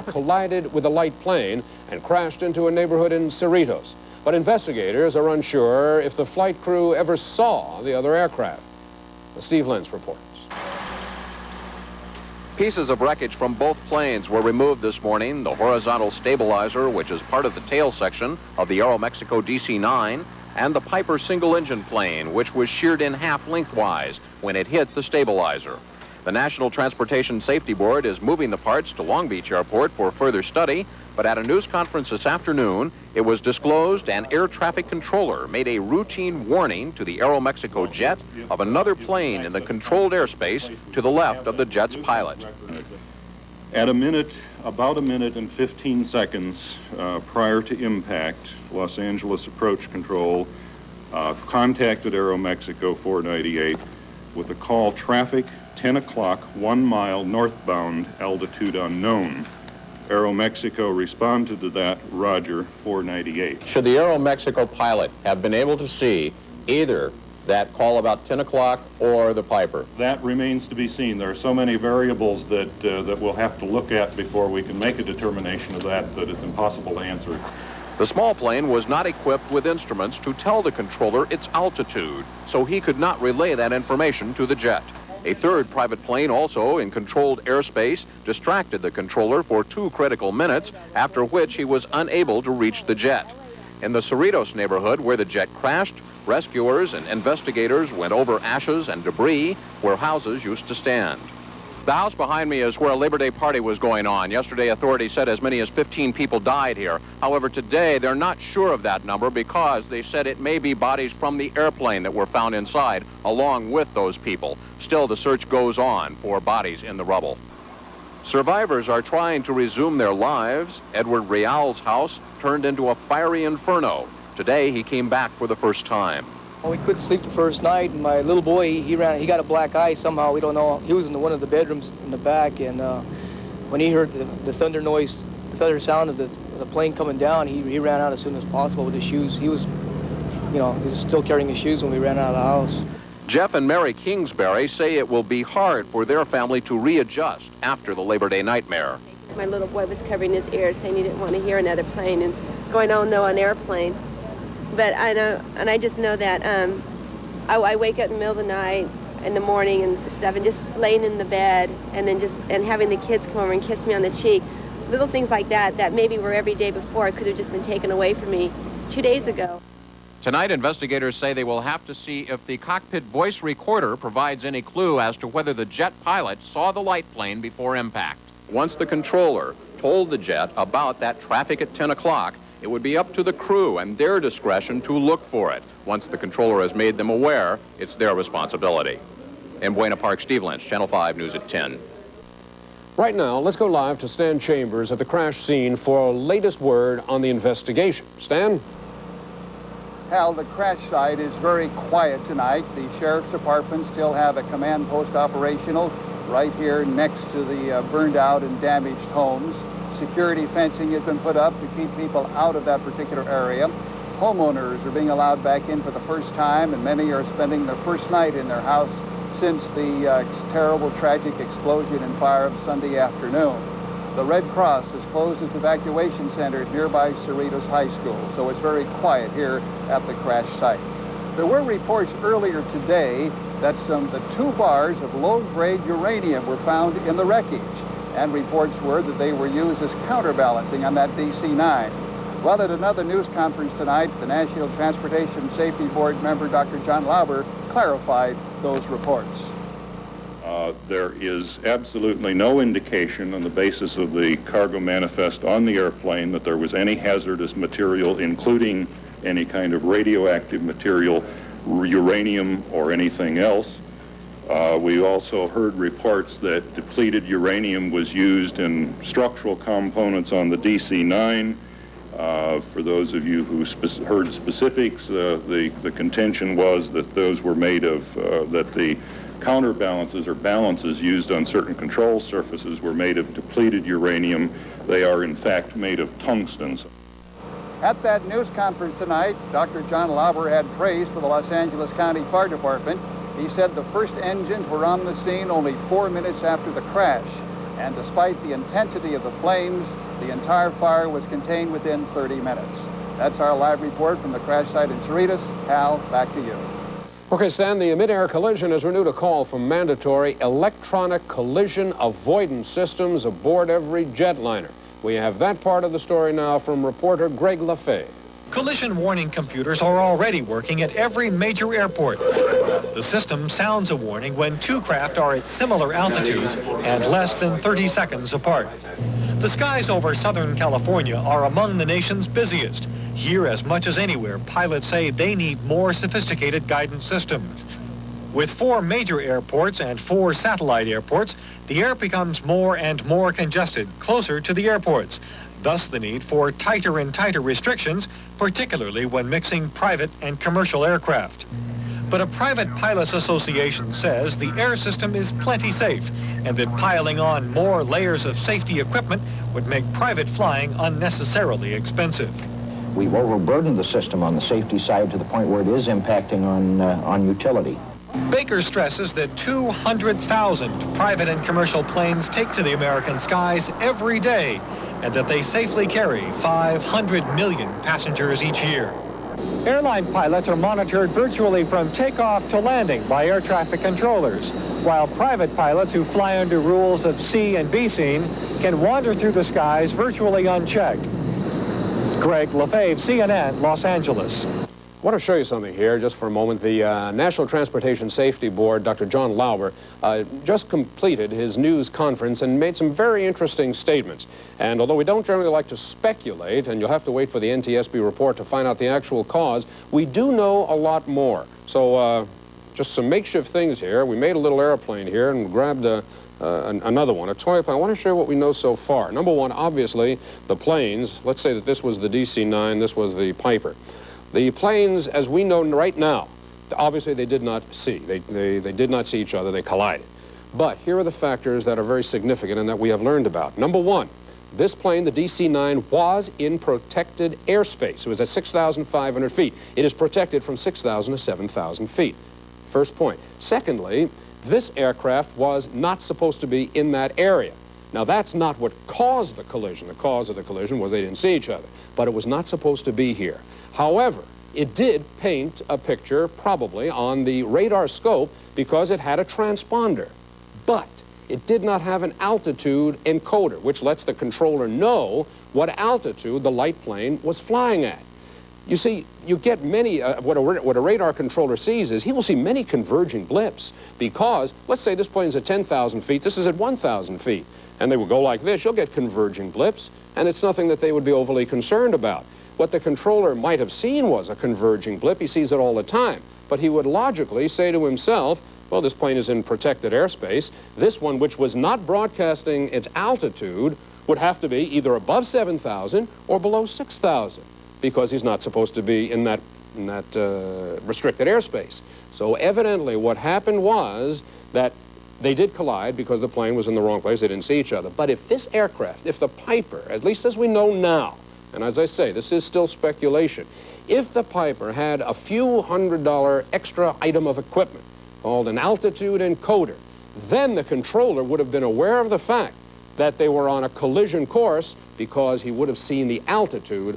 collided with a light plane and crashed into a neighborhood in Cerritos. But investigators are unsure if the flight crew ever saw the other aircraft. Steve Lentz reports. Pieces of wreckage from both planes were removed this morning. The horizontal stabilizer, which is part of the tail section of the Aeromexico DC-9, and the Piper single-engine plane, which was sheared in half lengthwise when it hit the stabilizer. The National Transportation Safety Board is moving the parts to Long Beach Airport for further study, but at a news conference this afternoon, it was disclosed an air traffic controller made a routine warning to the Aeromexico jet of another plane in the controlled airspace to the left of the jet's pilot. At about a minute and 15 seconds prior to impact, Los Angeles Approach Control contacted Aeromexico 498 with a call, traffic 10 o'clock, 1 mile northbound, altitude unknown. Aeromexico responded to that, roger, 498. Should the Aeromexico pilot have been able to see either that call about 10 o'clock or the Piper? That remains to be seen. There are so many variables that we'll have to look at before we can make a determination of that it's impossible to answer. The small plane was not equipped with instruments to tell the controller its altitude, so he could not relay that information to the jet. A third private plane, also in controlled airspace, distracted the controller for 2 critical minutes, after which he was unable to reach the jet. In the Cerritos neighborhood where the jet crashed, rescuers and investigators went over ashes and debris where houses used to stand. The house behind me is where a Labor Day party was going on. Yesterday, authorities said as many as 15 people died here. However, today, they're not sure of that number because they said it may be bodies from the airplane that were found inside, along with those people. Still, the search goes on for bodies in the rubble. Survivors are trying to resume their lives. Edward Real's house turned into a fiery inferno. Today, he came back for the first time. We couldn't sleep the first night, and my little boy, he got a black eye somehow, we don't know. He was in one of the bedrooms in the back, and when he heard the thunder noise, the thunder sound of the plane coming down, he ran out as soon as possible with his shoes. He was still carrying his shoes when we ran out of the house. Jeff and Mary Kingsbury say it will be hard for their family to readjust after the Labor Day nightmare. My little boy was covering his ears, saying he didn't want to hear another plane, and going, oh no, an airplane. But I know, and I just know that I wake up in the middle of the night, in the morning and stuff, and just laying in the bed, and then and having the kids come over and kiss me on the cheek. Little things like that maybe were every day before could have just been taken away from me 2 days ago. Tonight, investigators say they will have to see if the cockpit voice recorder provides any clue as to whether the jet pilot saw the light plane before impact. Once the controller told the jet about that traffic at 10 o'clock, it would be up to the crew and their discretion to look for it. Once the controller has made them aware, it's their responsibility. In Buena Park, Steve Lynch, Channel 5 News at 10. Right now, let's go live to Stan Chambers at the crash scene for latest word on the investigation. Stan? Hal, the crash site is very quiet tonight. The Sheriff's Department still have a command post operational right here next to the burned out and damaged homes. Security fencing has been put up to keep people out of that particular area. Homeowners are being allowed back in for the first time, and many are spending their first night in their house since the terrible, tragic explosion and fire of Sunday afternoon. The Red Cross has closed its evacuation center at nearby Cerritos High School, so it's very quiet here at the crash site. There were reports earlier today that the 2 bars of low-grade uranium were found in the wreckage, and reports were that they were used as counterbalancing on that DC-9. Well, at another news conference tonight, the National Transportation Safety Board member, Dr. John Lauber, clarified those reports. There is absolutely no indication on the basis of the cargo manifest on the airplane that there was any hazardous material, including any kind of radioactive material, uranium, or anything else. We also heard reports that depleted uranium was used in structural components on the DC-9. For those of you who heard specifics, the contention was that those were made of, that the counterbalances or balances used on certain control surfaces were made of depleted uranium. They are in fact made of tungsten. At that news conference tonight, Dr. John Lauber had praise for the Los Angeles County Fire Department. He said the first engines were on the scene only 4 minutes after the crash. And despite the intensity of the flames, the entire fire was contained within 30 minutes. That's our live report from the crash site in Cerritos. Hal, back to you. Okay, Stan, the mid-air collision has renewed a call for mandatory electronic collision avoidance systems aboard every jetliner. We have that part of the story now from reporter Greg Lefebvre. Collision warning computers are already working at every major airport. The system sounds a warning when two craft are at similar altitudes and less than 30 seconds apart. The skies over Southern California are among the nation's busiest. Here, as much as anywhere, pilots say they need more sophisticated guidance systems. With 4 major airports and 4 satellite airports, the air becomes more and more congested, closer to the airports. Thus the need for tighter and tighter restrictions, particularly when mixing private and commercial aircraft. But a private pilots association says the air system is plenty safe and that piling on more layers of safety equipment would make private flying unnecessarily expensive. We've overburdened the system on the safety side to the point where it is impacting on utility. Baker stresses that 200,000 private and commercial planes take to the American skies every day and that they safely carry 500 million passengers each year. Airline pilots are monitored virtually from takeoff to landing by air traffic controllers, while private pilots who fly under rules of C and B scene can wander through the skies virtually unchecked. Greg Lefebvre, CNN, Los Angeles. I want to show you something here just for a moment. The National Transportation Safety Board, Dr. John Lauber, just completed his news conference and made some very interesting statements. And although we don't generally like to speculate, and you'll have to wait for the NTSB report to find out the actual cause, we do know a lot more. So just some makeshift things here. We made a little airplane here and grabbed another one, a toy plane. I want to share what we know so far. Number one, obviously, the planes. Let's say that this was the DC-9, this was the Piper. The planes, as we know right now, obviously they did not see. They did not see each other. They collided. But here are the factors that are very significant and that we have learned about. Number one, this plane, the DC-9, was in protected airspace. It was at 6,500 feet. It is protected from 6,000 to 7,000 feet. First point. Secondly, this aircraft was not supposed to be in that area. Now, that's not what caused the collision. The cause of the collision was they didn't see each other, but it was not supposed to be here. However, it did paint a picture, probably, on the radar scope because it had a transponder. But it did not have an altitude encoder, which lets the controller know what altitude the light plane was flying at. You see, you get many, what a radar controller sees is he will see many converging blips because, let's say this plane's at 10,000 feet, this is at 1,000 feet, and they will go like this. You'll get converging blips, and it's nothing that they would be overly concerned about. What the controller might have seen was a converging blip. He sees it all the time, but he would logically say to himself, well, this plane is in protected airspace. This one, which was not broadcasting its altitude, would have to be either above 7,000 or below 6,000. Because he's not supposed to be in that restricted airspace. So evidently what happened was that they did collide because the plane was in the wrong place. They didn't see each other. But if this aircraft, if the Piper, at least as we know now, and as I say, this is still speculation, if the Piper had a few $100 extra item of equipment called an altitude encoder, then the controller would have been aware of the fact that they were on a collision course because he would have seen the altitude